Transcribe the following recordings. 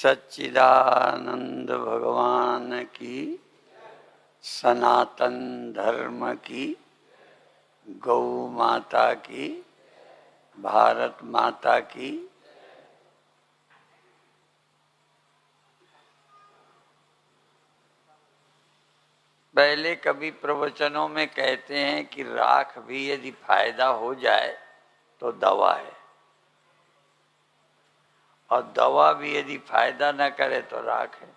सच्चिदानंद भगवान की, सनातन धर्म की, गौ माता की, भारत माता की। पहले कभी प्रवचनों में कहते हैं कि राख भी यदि फायदा हो जाए तो दवा है, और दवा भी यदि फायदा न करे तो राख है।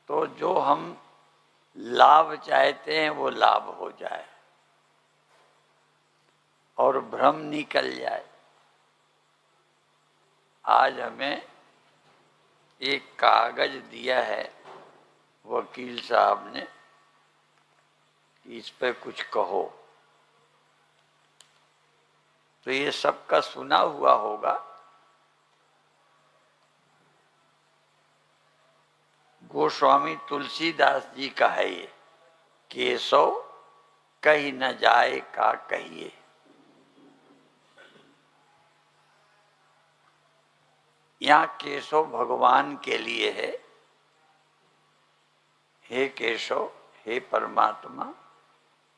तो जो हम लाभ चाहते हैं वो लाभ हो जाए और भ्रम निकल जाए। आज हमें एक कागज दिया है वकील साहब ने कि इस पे कुछ कहो। तो ये सबका सुना हुआ होगा। गोस्वामी तुलसीदास जी का है ये, केशव कहीं न जाए का कहिए। यहाँ केशव भगवान के लिए है। हे केशव, हे परमात्मा,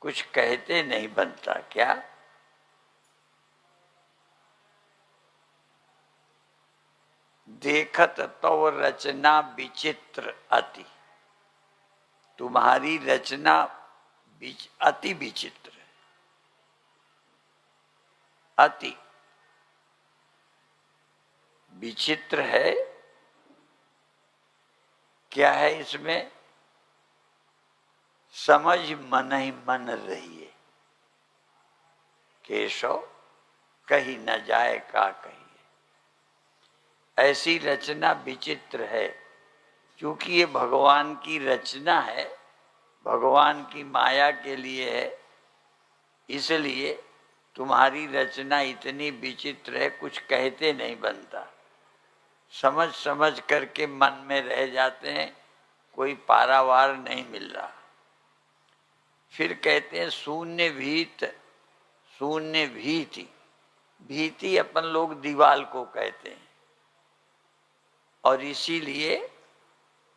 कुछ कहते नहीं बनता क्या? देखत तो रचना विचित्र अति। तुम्हारी रचना अति विचित्र है, अति विचित्र है। क्या है इसमें? समझ मन ही मन रहिए। केशव कहीं न जाए का कहिए। ऐसी रचना विचित्र है, क्योंकि ये भगवान की रचना है, भगवान की माया के लिए है। इसलिए तुम्हारी रचना इतनी विचित्र है, कुछ कहते नहीं बनता। समझ समझ करके मन में रह जाते हैं, कोई पारावार नहीं मिल रहा। फिर कहते हैं शून्य भीत, शून्य भीति। भीति अपन लोग दीवाल को कहते हैं, और इसीलिए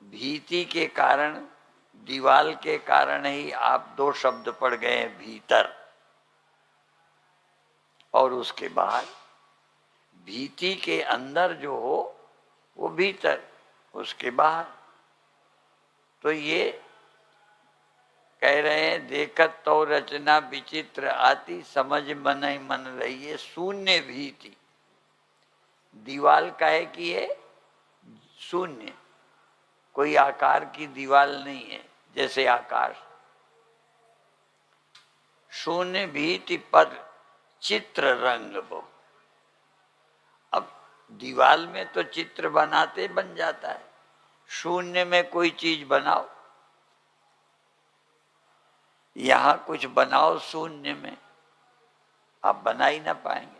भीति के कारण, दीवाल के कारण ही आप दो शब्द पढ़ गए हैं, भीतर और उसके बाहर। भीति के अंदर जो हो वो भीतर, उसके बाहर। तो ये कह रहे हैं देखत तो रचना विचित्र आती, समझ मन ही मन रहिए। शून्य भीति, दीवाल का है कि ये शून्य, कोई आकार की दीवाल नहीं है, जैसे आकाश। शून्य भीति पर चित्र रंग बहु। अब दीवाल में तो चित्र बनाते बन जाता है, शून्य में कोई चीज बनाओ, यहां कुछ बनाओ शून्य में, आप बना ही ना पाएंगे।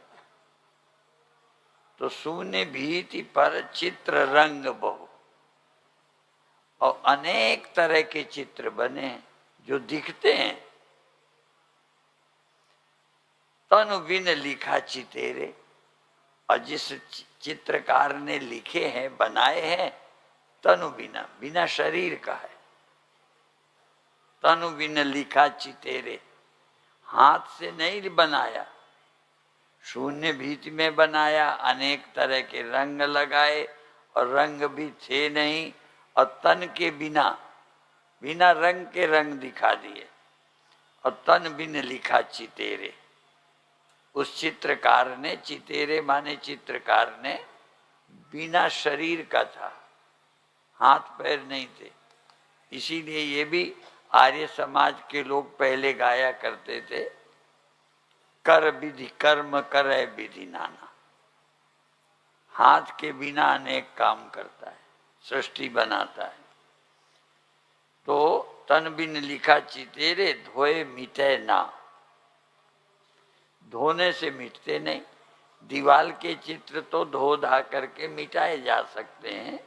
तो शून्य भीति पर चित्र रंग बहु, और अनेक तरह के चित्र बने हैं जो दिखते हैं। तनु बिन लिखा चितेरे, और जिस चित्रकार ने लिखे हैं, बनाए हैं, तनु बिना, बिना शरीर का है। तनु बिन लिखा चितेरे, हाथ से नहीं बनाया, शून्य भीति में बनाया। अनेक तरह के रंग लगाए, और रंग भी थे नहीं, और तन के बिना, बिना रंग के रंग दिखा दिए। और तन बिन लिखा चितेरे, उस चित्रकार ने, चितेरे माने चित्रकार ने, बिना शरीर का था, हाथ पैर नहीं थे। इसीलिए ये भी आर्य समाज के लोग पहले गाया करते थे, कर विधि कर्म करे विधि नाना। हाथ के बिना अनेक काम करता है, सृष्टि बनाता है। तो तन बिन लिखा चितेरे, धोए मिटे ना। धोने से मिटते नहीं। दीवाल के चित्र तो धो धा करके मिटाए जा सकते हैं,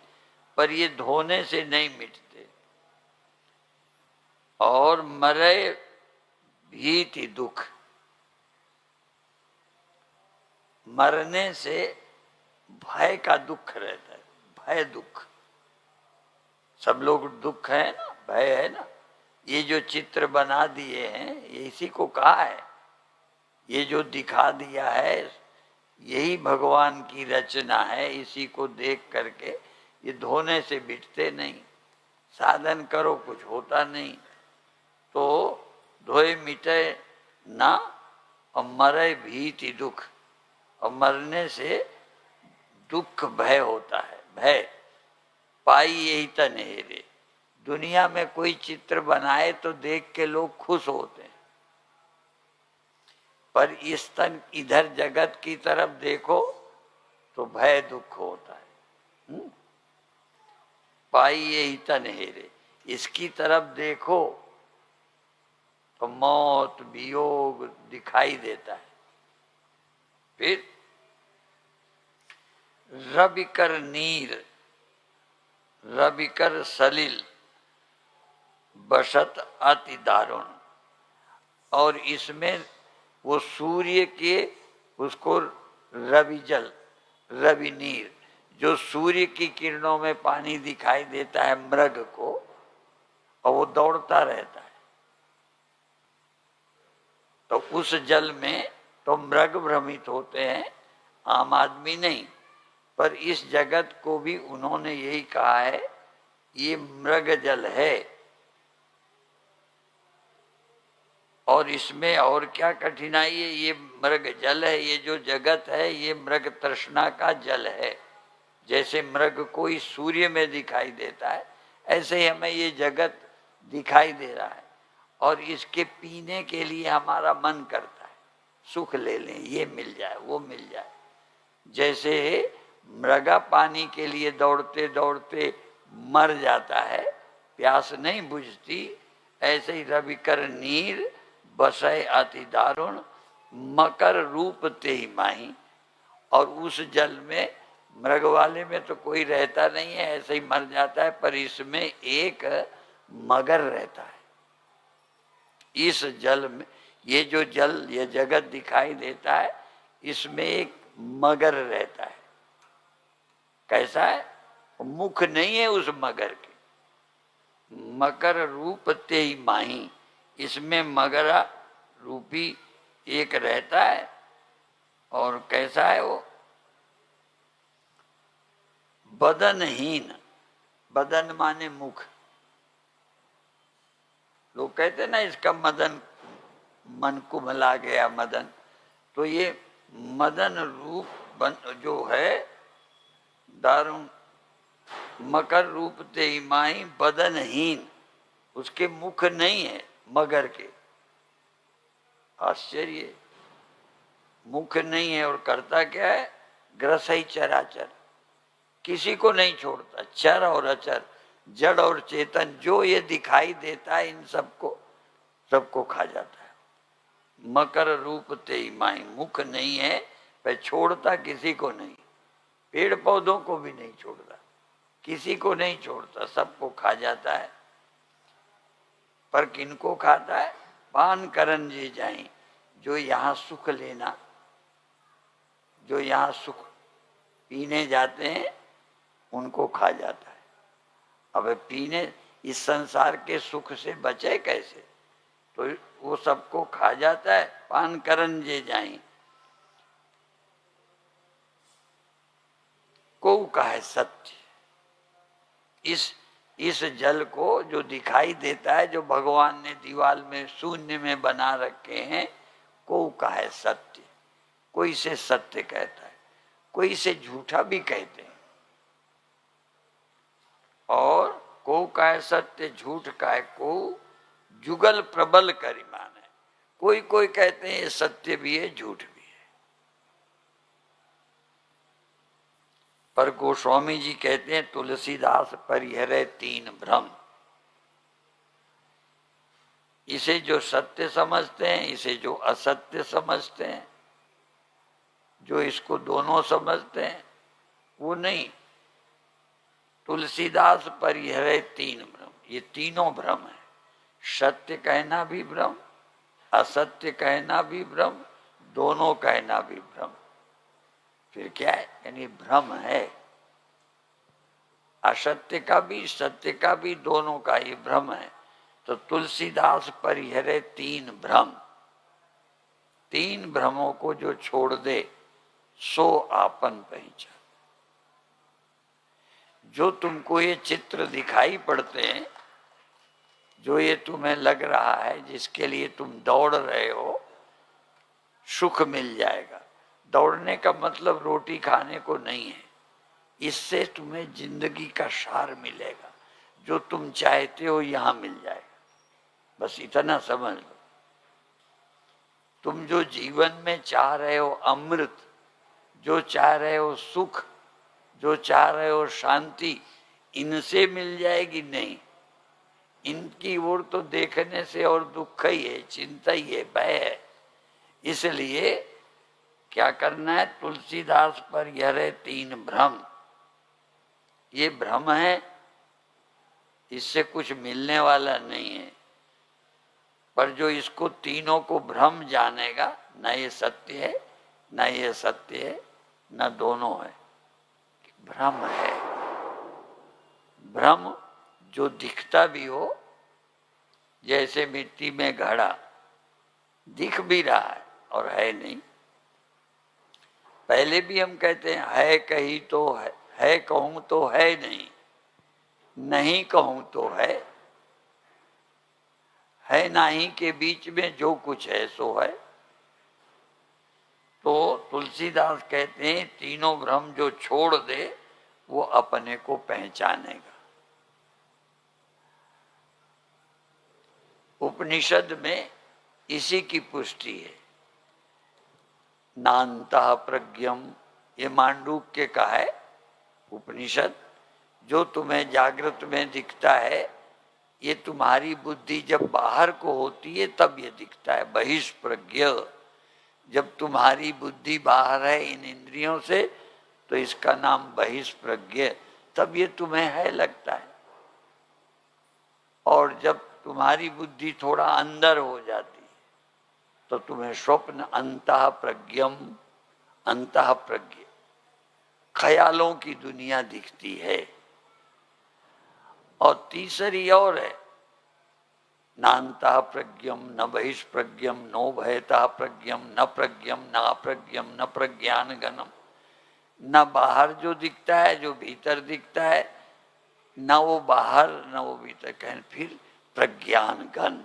पर ये धोने से नहीं मिटते। और मरे भीति दुख, मरने से भय का दुख रहता है, भय दुख। सब लोग दुख है ना, भय है ना। ये जो चित्र बना दिए हैं ये इसी को कहा है, ये जो दिखा दिया है यही भगवान की रचना है। इसी को देख करके ये धोने से बिटते नहीं, साधन करो कुछ होता नहीं, तो धोए मिटे ना और मरे भीति दुख। और मरने से दुख भय होता है, भय पाई यही तन हेरे। दुनिया में कोई चित्र बनाए तो देख के लोग खुश होते हैं, पर इस तन इधर जगत की तरफ देखो तो भय दुख होता है। पाई यही तन हेरे, इसकी तरफ देखो तो मौत वियोग दिखाई देता है। फिर रविकर नीर रविकर सलिल बसत अति दारुण। और इसमें वो सूर्य के उसको रवि जल, रवि नीर, जो सूर्य की किरणों में पानी दिखाई देता है मृग को, और वो दौड़ता रहता है, तो उस जल में तो मृग भ्रमित होते हैं, आम आदमी नहीं। पर इस जगत को भी उन्होंने यही कहा है ये मृग जल है। और इसमें और क्या कठिनाई है, ये मृग जल है, ये जो जगत है ये मृग तृष्णा का जल है। जैसे मृग को इस सूर्य में दिखाई देता है, ऐसे ही हमें ये जगत दिखाई दे रहा है, और इसके पीने के लिए हमारा मन करता है, सुख ले लें, ये मिल जाए वो मिल जाए। जैसे मृगा पानी के लिए दौड़ते दौड़ते मर जाता है, प्यास नहीं बुझती, ऐसे ही रविकर नीर बसय अति दारुण मकर रूप ते ही माही। और उस जल में, मृग वाले में तो कोई रहता नहीं है, ऐसे ही मर जाता है, पर इसमें एक मगर रहता है। इस जल में, ये जो जल, ये जगत दिखाई देता है, इसमें एक मगर रहता है। कैसा है? मुख नहीं है उस मगर के, मकर रूप ते ही माही। इसमें मगरा रूपी एक रहता है। और कैसा है वो? बदनहीन, बदन माने मुख। लोग कहते ना इसका मदन, मन को मिला गया मदन, तो ये मदन रूप जो है दारुण मकर रूप ते माही बदनहीन, उसके मुख नहीं है मगर के। आश्चर्य, मुख नहीं है और करता क्या है? ग्रसई चराचर, किसी को नहीं छोड़ता, चर और अचर, जड़ और चेतन, जो ये दिखाई देता है इन सबको खा जाता है। मकर रूप ते माई, मुख नहीं है पर छोड़ता किसी को नहीं, पेड़ पौधों को भी नहीं छोड़ता, किसी को नहीं छोड़ता, सबको खा जाता है। पर किनको खाता है? पान करन जे जाए, जो यहाँ सुख लेना, जो यहाँ सुख पीने जाते हैं उनको खा जाता है। अब पीने, इस संसार के सुख से बचे कैसे? तो वो सबको खा जाता है। पान करन जे जाए, को कहे सत्य। इस जल को जो दिखाई देता है, जो भगवान ने दीवाल में शून्य में बना रखे हैं, को कहे सत्य। कोई इसे सत्य कहता है, कोई इसे झूठा भी कहते हैं। और को कहे सत्य, झूठ कहे को, जुगल प्रबल करिमान है। कोई कोई कहते हैं ये सत्य भी है झूठ भी है। पर गोस्वामी जी कहते हैं तुलसीदास परिहरे तीन भ्रम। इसे जो सत्य समझते हैं, इसे जो असत्य समझते हैं, जो इसको दोनों समझते हैं, वो नहीं। तुलसीदास परिहरे तीन भ्रम, ये तीनों भ्रम है। सत्य कहना भी भ्रम, असत्य कहना भी भ्रम, दोनों कहना भी भ्रम। फिर क्या है? यानी भ्रम है। असत्य का भी सत्य का भी दोनों का ही भ्रम है। तो तुलसीदास परिहरे तीन भ्रम। तीन भ्रमों को जो छोड़ दे सो आपन पहचान। जो तुमको ये चित्र दिखाई पड़ते हैं, जो ये तुम्हें लग रहा है, जिसके लिए तुम दौड़ रहे हो, सुख मिल जाएगा। दौड़ने का मतलब रोटी खाने को नहीं है। इससे तुम्हें जिंदगी का सार मिलेगा। जो तुम चाहते हो यहां मिल जाएगा। बस इतना समझ लो। तुम जो जीवन में चाह रहे हो अमृत, जो चाह रहे हो सुख, जो चाह रहे हो शांति, इनसे मिल जाएगी नहीं। इनकी ओर तो देखने से और दुख ही है, चिंता ही है, भय है। इसलिए क्या करना है? तुलसीदास पर यह तीन भ्रम। ये भ्रम है, इससे कुछ मिलने वाला नहीं है। पर जो इसको तीनों को भ्रम जानेगा, न ये सत्य है, न ये सत्य है, न दोनों है, भ्रम है। भ्रम जो दिखता भी हो, जैसे मिट्टी में घड़ा दिख भी रहा है और है नहीं। पहले भी हम कहते हैं है कहीं तो है कहूं तो है नहीं, नहीं कहूं तो है नहीं के बीच में जो कुछ है सो है। तो तुलसीदास कहते हैं तीनों भ्रम जो छोड़ दे वो अपने को पहचानेगा। उपनिषद में इसी की पुष्टि है। नान्तः प्रज्ञम, ये मांडूक्य का है उपनिषद। जो तुम्हें जागृत में दिखता है, ये तुम्हारी बुद्धि जब बाहर को होती है तब ये दिखता है। बहिष्प्रज्ञ, जब तुम्हारी बुद्धि बाहर है इन इंद्रियों से तो इसका नाम बहिष्प्रज्ञ, तब ये तुम्हें है लगता है। और जब तुम्हारी बुद्धि थोड़ा अंदर हो जाती है तो तुम्हें स्वप्न अंतः प्रज्ञम, अंतः प्रज्ञ, ख्यालों की दुनिया दिखती है। और तीसरी और है, नान्तः प्रज्ञम न बहिष्प्रज्ञम नो भयतः प्रज्ञम न प्रज्ञम न अप्रज्ञम न प्रज्ञान गणम। न बाहर जो दिखता है, जो भीतर दिखता है, न वो बाहर न वो भीतर। कहें फिर प्रज्ञान गण,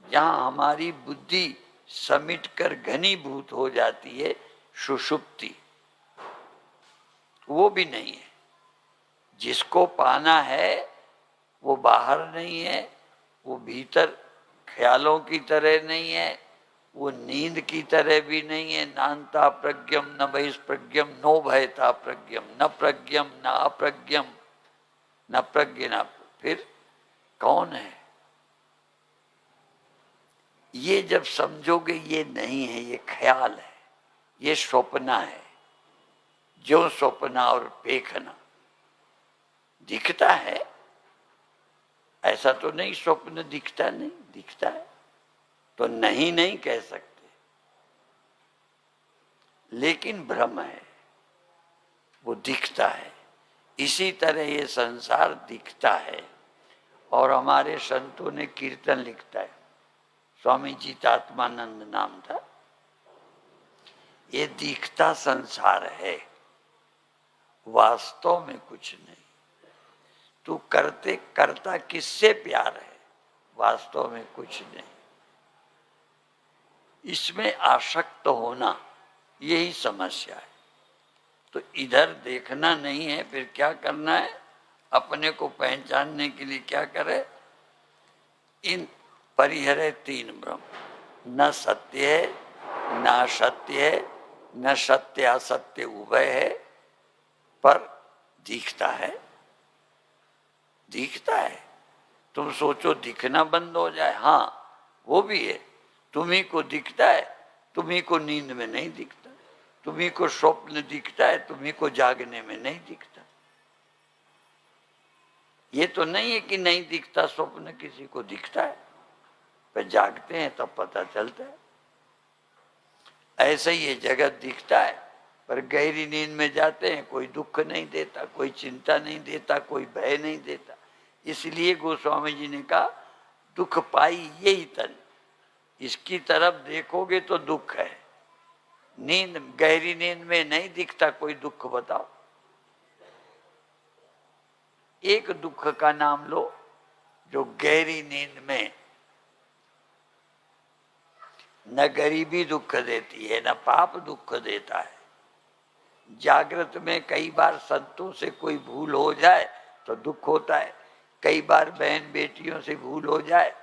जहां हमारी बुद्धि समिट कर घनीभूत हो जाती है, सुषुप्ति, वो भी नहीं है। जिसको पाना है वो बाहर नहीं है, वो भीतर ख्यालों की तरह नहीं है, वो नींद की तरह भी नहीं है। नान्ता प्रज्ञम न बहिष्प्रज्ञम नो भयता प्रज्ञम न प्रज्ञम न अप्रज्ञम न प्रज्ञ न। फिर कौन है? ये जब समझोगे ये नहीं है, ये ख्याल है, ये स्वप्ना है। जो स्वप्ना और पेखना दिखता है, ऐसा तो नहीं स्वप्न दिखता नहीं, दिखता है तो नहीं नहीं कह सकते, लेकिन भ्रम है, वो दिखता है। इसी तरह ये संसार दिखता है। और हमारे संतों ने कीर्तन लिखता है, स्वामी चितात्मानंद नाम था, ये दिखता संसार है, वास्तव में कुछ नहीं। तू करते करता किससे प्यार है, वास्तव में कुछ नहीं। इसमें आसक्त होना यही समस्या है। तो इधर देखना नहीं है, फिर क्या करना है? अपने को पहचानने के लिए क्या करे? इन परिहरे तीन ब्रह्म, न सत्य है, न असत्य है, न सत्य असत्य उभय है, पर दिखता है, दिखता है। तुम सोचो दिखना बंद हो जाए, हाँ वो भी है। तुम्ही को दिखता है, तुम्ही को नींद में नहीं दिखता, तुम्ही को स्वप्न दिखता है, तुम्ही को जागने में नहीं दिखता। ये तो नहीं है कि नहीं दिखता स्वप्न, किसी को दिखता है, पर जागते हैं तब पता चलता है। ऐसे ही ये जगत दिखता है, पर गहरी नींद में जाते हैं, कोई दुख नहीं देता, कोई चिंता नहीं देता, कोई भय नहीं देता। इसलिए गोस्वामी जी ने कहा दुख पाई यही तन, इसकी तरफ देखोगे तो दुख है। नींद, गहरी नींद में नहीं दिखता कोई दुख, बताओ। एक दुख का नाम लो जो गहरी नींद में न गरीबी दुख देती है, न पाप दुख देता है। जागृत में कई बार संतों से कोई भूल हो जाए तो दुख होता है, कई बार बहन बेटियों से भूल हो जाए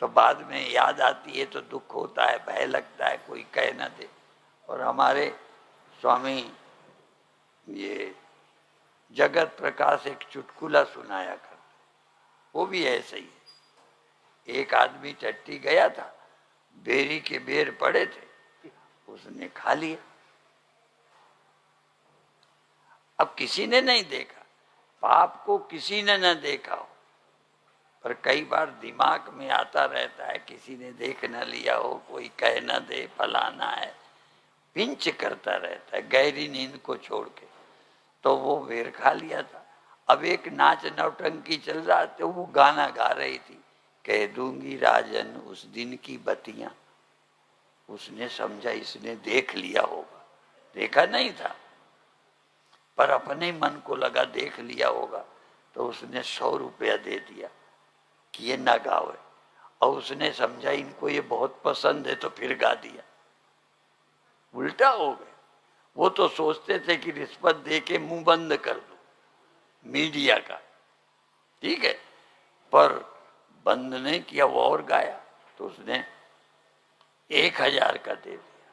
तो बाद में याद आती है तो दुख होता है, भय लगता है कोई कह न दे। और हमारे स्वामी ये जगत प्रकाश एक चुटकुला सुनाया करते, वो भी ऐसे ही है। एक आदमी टट्टी गया था, बेरी के बेर पड़े थे, उसने खा लिया। अब किसी ने नहीं देखा, पाप को किसी ने न देखा हो, पर कई बार दिमाग में आता रहता है किसी ने देख न लिया हो, कोई कह न दे, फलाना है, पिंच करता रहता है गहरी नींद को छोड़ के। तो वो बेर खा लिया था। अब एक नाच नौटंकी चल रहा, तो वो गाना गा रही थी, कह दूंगी राजन उस दिन की बत्तियां। उसने समझा इसने देख लिया होगा, देखा नहीं था पर अपने मन को लगा देख लिया होगा, तो उसने 100 रुपया दे दिया कि ये ना गावे। और उसने समझा इनको ये बहुत पसंद है तो फिर गा दिया। उल्टा हो गया। वो तो सोचते थे कि रिश्वत दे के मुंह बंद कर दो मीडिया का, ठीक है, पर बंद नहीं किया, वो और गाया तो उसने 1000 का दे दिया।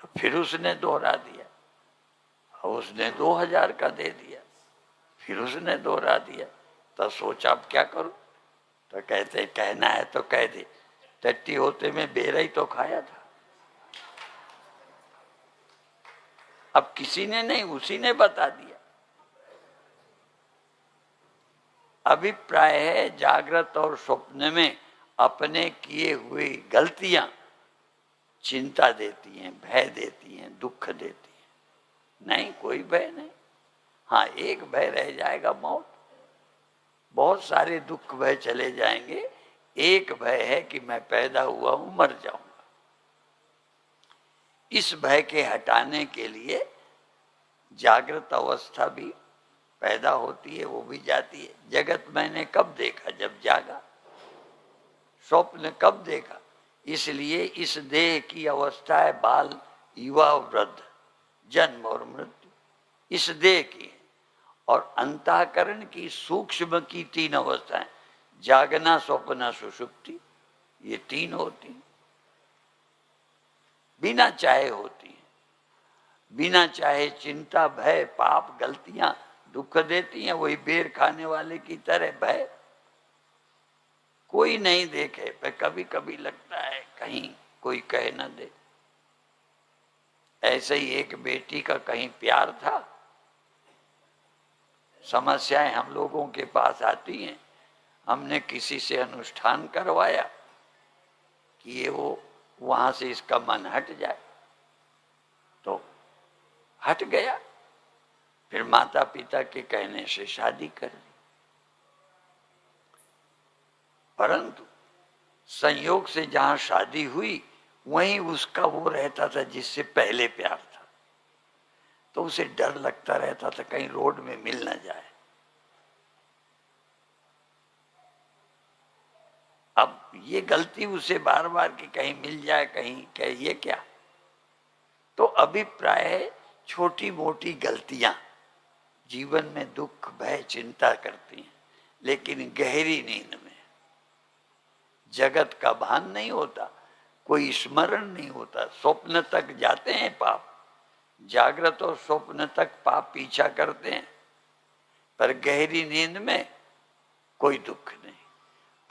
तो फिर उसने दोहरा दिया, और उसने 2000 का दे दिया, फिर उसने दोहरा दिया। तो सोचा अब क्या करूं, तो कहते कहना है तो कह दे, टट्टी होते में बेरा ही तो खाया था। अब किसी ने नहीं, उसी ने बता दिया। अभिप्राय है जागृत और स्वप्न में अपने किए हुए गलतियां चिंता देती हैं, भय देती हैं, दुख देती हैं। नहीं, कोई भय नहीं। हाँ, एक भय रह जाएगा, मौत। बहुत सारे दुख भय चले जाएंगे, एक भय है कि मैं पैदा हुआ हूं, मर जाऊंगा। इस भय के हटाने के लिए जागृत अवस्था भी पैदा होती है, वो भी जाती है। जगत मैंने कब देखा, जब जागा। स्वप्न कब देखा, इसलिए इस देह की अवस्था है बाल, युवा, वृद्ध, जन्म और मृत्यु, इस देह की। और अंतःकरण की सूक्ष्म की 3 अवस्थाएं, जागना, स्वप्न, सुषुप्ति, ये 3 होती हैं, बिना चाहे होती हैं। बिना चाहे चिंता, भय, पाप, गलतियां दुख देती हैं, वही बेर खाने वाले की तरह भय। कोई नहीं देखे पर कभी कभी लगता है कहीं कोई कह न दे। ऐसे ही एक बेटी का कहीं प्यार था। समस्याएं हम लोगों के पास आती हैं, हमने किसी से अनुष्ठान करवाया कि ये वो वहां से इसका मन हट जाए, तो हट गया। फिर माता पिता के कहने से शादी कर ली, परंतु संयोग से जहां शादी हुई वहीं उसका वो रहता था जिससे पहले प्यार था। तो उसे डर लगता रहता था कहीं रोड में मिल न जाए। अब ये गलती उसे बार बार कि कहीं मिल जाए, कहीं कह, ये क्या। तो अभिप्राय है छोटी मोटी गलतियां जीवन में दुख, भय, चिंता करती हैं, लेकिन गहरी नींद में जगत का भान नहीं होता, कोई स्मरण नहीं होता। स्वप्न तक जाते हैं पाप, जागृत और स्वप्न तक पाप पीछा करते हैं, पर गहरी नींद में कोई दुख नहीं।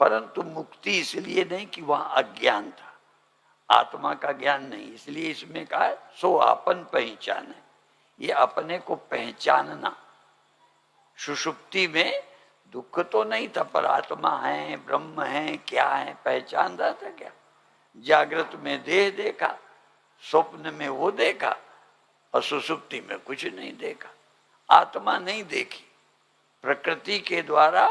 परंतु मुक्ति इसलिए नहीं कि वहां अज्ञान था, आत्मा का ज्ञान नहीं, इसलिए इसमें कहा है सो आपन पहचान है, ये अपने को पहचानना। सुषुप्ति में दुख तो नहीं था, पर आत्मा है, ब्रह्म है, क्या है, पहचान रहा था क्या। जागृत में देह देखा, स्वप्न में वो देखा, और सुसुप्ति में कुछ नहीं देखा, आत्मा नहीं देखी। प्रकृति के द्वारा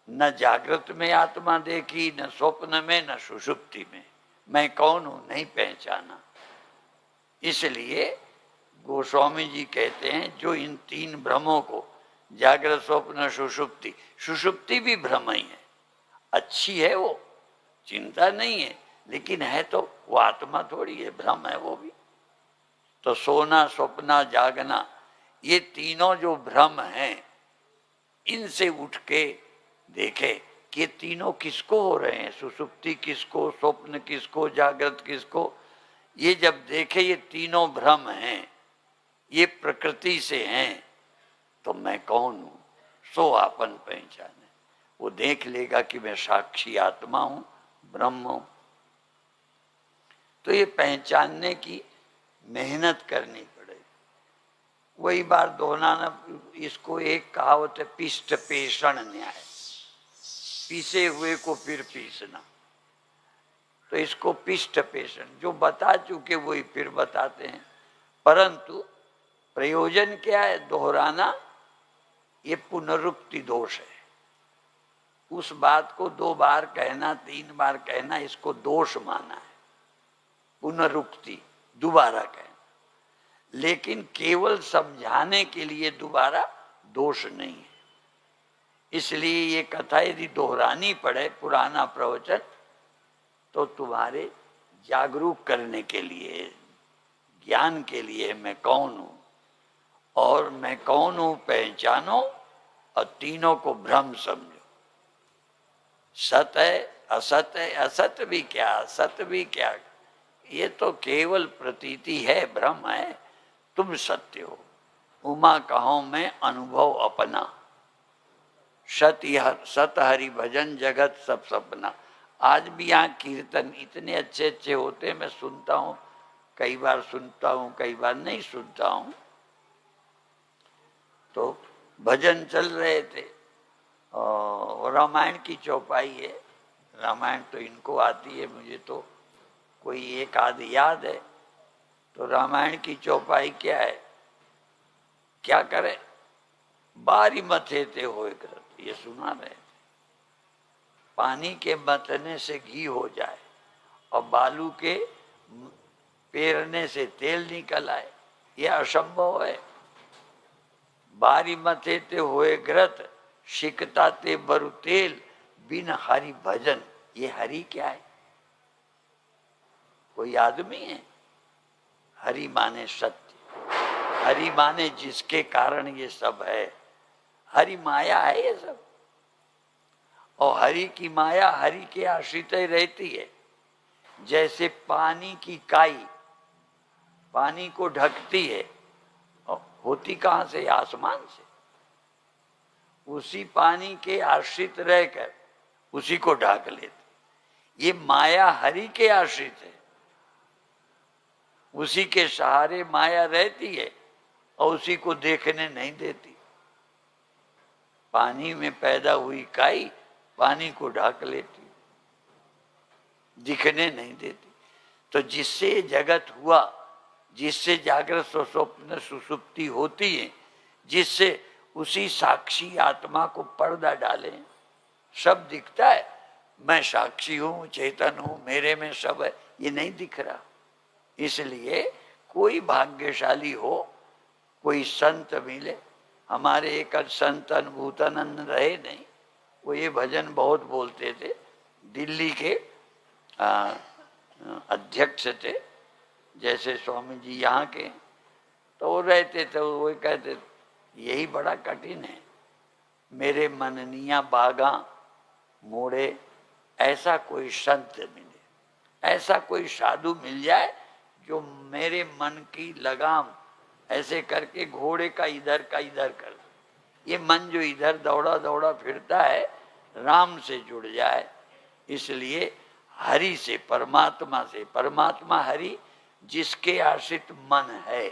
न जागृत में आत्मा देखी, न स्वप्न में, न सुषुप्ति में। मैं कौन हूं नहीं पहचाना। इसलिए गोस्वामी जी कहते हैं जो इन तीन भ्रमों को, जागृत स्वप्न सुषुप्ति, सुषुप्ति भी भ्रम ही है, अच्छी है वो, चिंता नहीं है, लेकिन है तो वो आत्मा थोड़ी है, भ्रम है वो भी। तो सोना, स्वप्ना, जागना, ये तीनों जो भ्रम हैं, इनसे उठ के देखे कि ये तीनों किसको हो रहे हैं, सुसुप्ति किसको, स्वप्न किसको, जागृत किसको। ये जब देखे ये तीनों भ्रम हैं, ये प्रकृति से हैं, तो मैं कौन हूं, सो आपन पहचाने। वो देख लेगा कि मैं साक्षी आत्मा हूं, ब्रह्म हूं। तो ये पहचानने की मेहनत करनी पड़ेगी। वही बार दोहराना, इसको एक कहावत है, पिष्ट पेषण न्याय, पीसे हुए को फिर पीसना। तो इसको पिष्ट पेषण, जो बता चुके वही फिर बताते हैं, परंतु प्रयोजन क्या है, दोहराना। ये पुनरुक्ति दोष है। उस बात को 2 बार कहना, 3 बार कहना, इसको दोष माना है, पुनरुक्ति, दोबारा कहना। लेकिन केवल समझाने के लिए दोबारा दोष नहीं है। इसलिए ये कथा यदि दोहरानी पड़े, पुराना प्रवचन, तो तुम्हारे जागरूक करने के लिए, ज्ञान के लिए, मैं कौन हूं और मैं कौन हूं पहचानो, और तीनों को भ्रम समझो। सत है, असत है, असत भी क्या, सत भी क्या, ये तो केवल प्रतीति है, भ्रम है। तुम सत्य हो। उमा कहो मैं अनुभव अपना, सत हरि भजन जगत सब सपना। आज भी यहाँ कीर्तन इतने अच्छे अच्छे होते, मैं सुनता हूँ, कई बार सुनता हूँ, कई बार नहीं सुनता हूँ। तो भजन चल रहे थे, और रामायण की चौपाई है। रामायण तो इनको आती है, मुझे तो कोई एक आध याद है। तो रामायण की चौपाई क्या है, क्या करे, बारी मथे ते होए ग्रत, ये सुना रहे थे। पानी के मतने से घी हो जाए और बालू के पेरने से तेल निकल आए, ये असंभव है। बारी मथे ते होए ग्रत, शिकता ते बरु तेल, बिन हरि भजन। ये हरि क्या है, कोई आदमी है? हरि माने सत्य, हरि माने जिसके कारण ये सब है। हरि माया है ये सब, और हरि की माया हरि के आश्रित ही रहती है। जैसे पानी की काई पानी को ढकती है, और होती कहां से, आसमान से। उसी पानी के आश्रित रहकर उसी को ढक लेती। ये माया हरि के आश्रित है, उसी के सहारे माया रहती है, और उसी को देखने नहीं देती। पानी में पैदा हुई काई पानी को ढक लेती, दिखने नहीं देती। तो जिससे जगत हुआ, जिससे जागृत स्वप्न सुसुप्ति होती है, जिससे उसी साक्षी आत्मा को पर्दा डाले, सब दिखता है। मैं साक्षी हूं, चेतन हूं, मेरे में सब है, ये नहीं दिख रहा। इसलिए कोई भाग्यशाली हो, कोई संत मिले। हमारे एक संत अनुभूतानंद रहे नहीं, वो ये भजन बहुत बोलते थे, दिल्ली के अध्यक्ष थे, जैसे स्वामी जी यहाँ के। तो वो रहते थे, वो कहते यही बड़ा कठिन है, मेरे मननिया बागा मोड़े, ऐसा कोई संत मिले, ऐसा कोई साधु मिल जाए जो मेरे मन की लगाम ऐसे करके घोड़े का इधर कर, ये मन जो इधर दौड़ा दौड़ा फिरता है, राम से जुड़ जाए। इसलिए हरि से, परमात्मा से, परमात्मा हरि जिसके आश्रित मन है,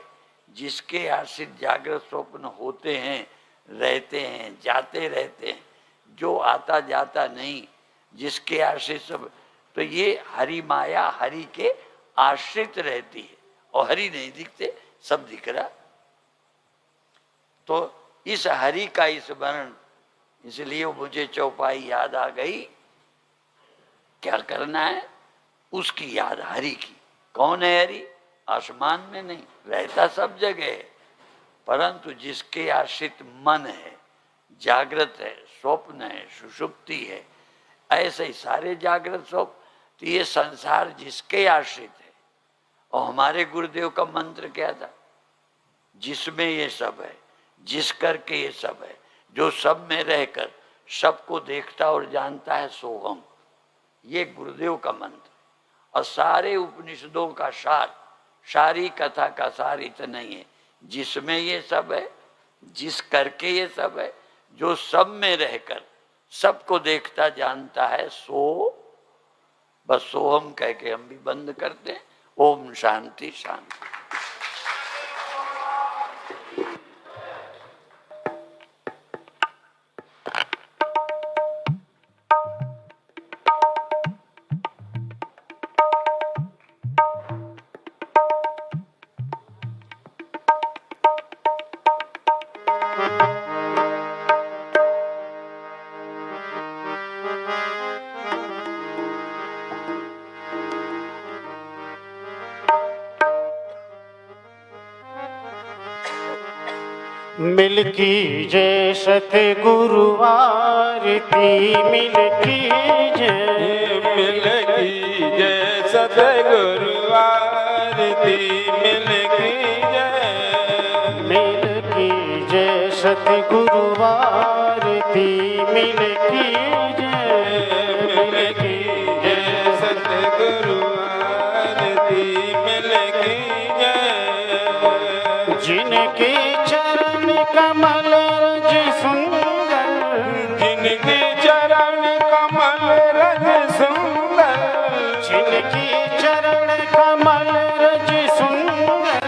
जिसके आश्रित जागृत स्वप्न होते हैं, रहते हैं, जाते रहते हैं, जो आता जाता नहीं, जिसके आश्रित सब, तो ये हरि माया हरि के आश्रित रहती है, और हरि नहीं दिखते, सब दिख रहा। तो इस हरि का स्मरण, इसलिए मुझे चौपाई याद आ गई। क्या करना है? उसकी याद, हरि की। कौन है हरि? आसमान में नहीं, रहता सब जगह है, परंतु जिसके आश्रित मन है, जागृत है, स्वप्न है, सुषुप्ति है, ऐसे ही सारे जागृत स्वप्न। तो ये संसार जिसके आश्रित है। और हमारे गुरुदेव का मंत्र क्या था? जिसमें ये सब है, जिस करके ये सब है, जो सब में रहकर सबको देखता और जानता है, सोहम। ये गुरुदेव का मंत्र। और सारे उपनिषदों का सार, सारी कथा का सार इतना ही है, जिसमें ये सब है, जिस करके ये सब है, जो सब में रहकर सबको देखता जानता है, सो। बस सोहम कह के हम भी बंद करते हैं। ओम शांति शांति। मिल कीजय सतगुरु आरती, मिल कीजय, मिल कीजय सतगुरु आरती, मिल कीजय, मिल कीजय सतगुरु आरती, मिल कीजय, मिल कीजय सतगुरु आरती, मिल कीजय। जिनके चरण कमल रज सुंदर, जिनके चरण कमल रज सुंदर, जिनके चरण कमल रज सुंदर,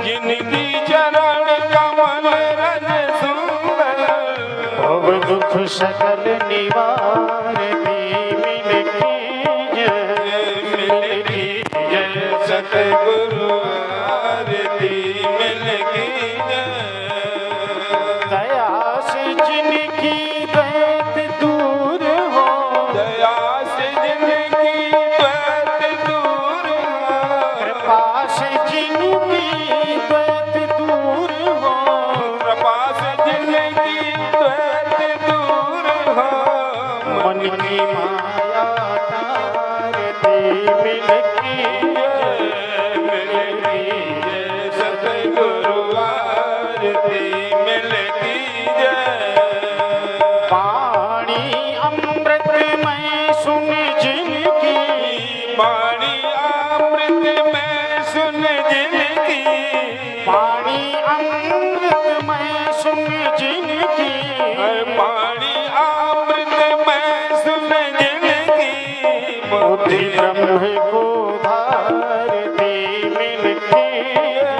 जिनकी चरण कमल रज सुंदर, भव दुख सकल निवारती, मिल कीजय, मिल कीजय सतगुरु आरती, मिल कीजय। दया से जिनकी द्वैत दूर हो, दया से जिनकी द्वैत दूर हो, कृपा से जिनकी द्वैत दूर हो, कृपा से जिनकी द्वैत दूर हो, मन की माया तारती, मिल कीजय, मिल कीजय सतगुरु आरती, मिल कीजय। पाणी अमृत में सुन जिनकी, पानी अमृत में सुन जिनकी, पाणी अमृत में सुन जिनकी, पानी अमृत में सुन जिनकी, बुद्धि ब्रह्म को धारती, मिल कीजय,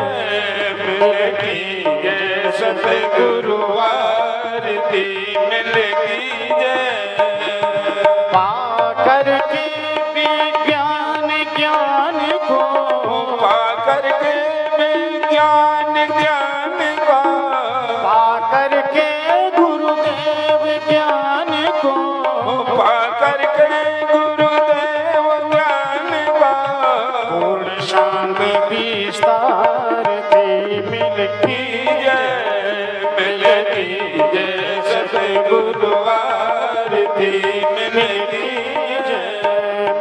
मिल कीजय सतगुरु आरती, मिल कीजय। पाकर के विज्ञान ज्ञान को, पाकर के विज्ञान ज्ञान का, पाकर के गुरुदेव ज्ञान को, पाकर के गुरुदेव ज्ञान का, पूर्ण शांति विस्तारती, मिल कीजय, मिल कीजय सतगुरु आरती, मिल कीजय,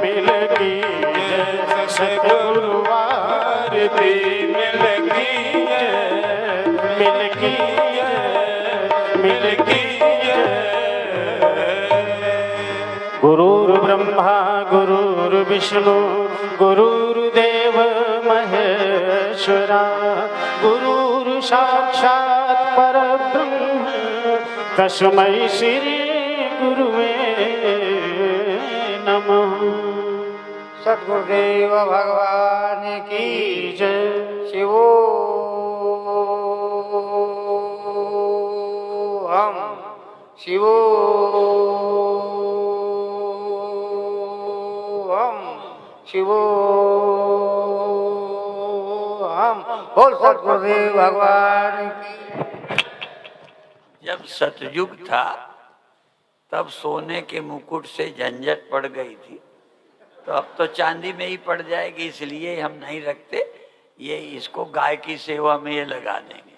मिल कीजय सतगुरु आरती, मिल कीजय, मिल कीजय, मिल कीजय। गुरुर्ब्रह्मा गुरुर्विष्णु गुरुर्देव महेश्वरा, गुरुर् साक्षात् परब्रह्म, तस्मै श्री गुरुवे नमः। सद्गुरुदेव भगवान की जय। शिवो हम शिवो हम शिवो हम बोल सतगुरुदेव भगवान की। जब सतयुग था तब सोने के मुकुट से झंझट पड़ गई थी, तो अब तो चांदी में ही पड़ जाएगी, इसलिए हम नहीं रखते। ये इसको गाय की सेवा में ये लगा देंगे।